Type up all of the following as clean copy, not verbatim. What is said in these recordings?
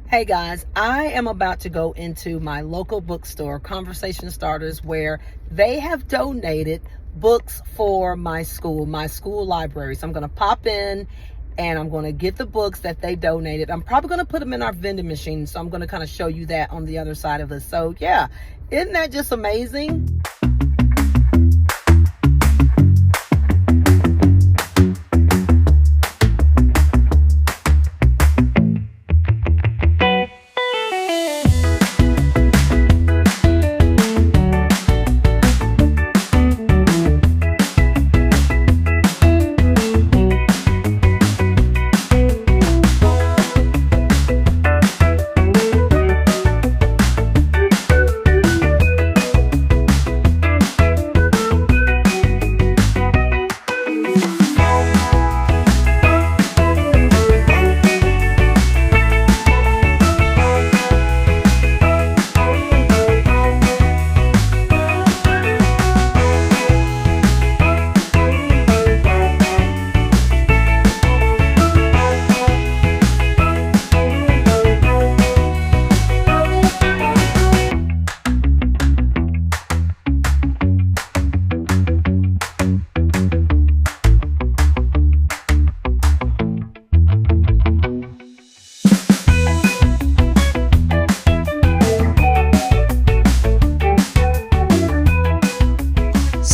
Hey guys, I am about to go into my local bookstore, Conversation Starters, where they have donated books for my school library. So I'm going to pop in and I'm going to get the books that they donated. I'm probably going to put them in our vending machine. So I'm going to kind of show you that on the other side of this. So yeah, isn't that just amazing?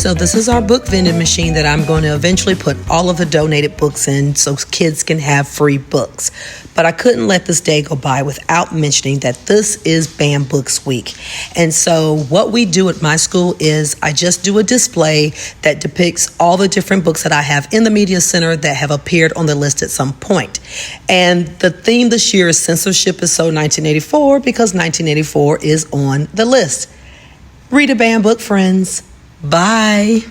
So this is our book vending machine that I'm going to eventually put all of the donated books in so kids can have free books. But I couldn't let this day go by without mentioning that this is BAM Books Week. And so what we do at my school is I just do a display that depicts all the different books that I have in the media center that have appeared on the list at some point. And the theme this year is Censorship is So 1984 because 1984 is on the list. Read a BAM book, friends. Bye.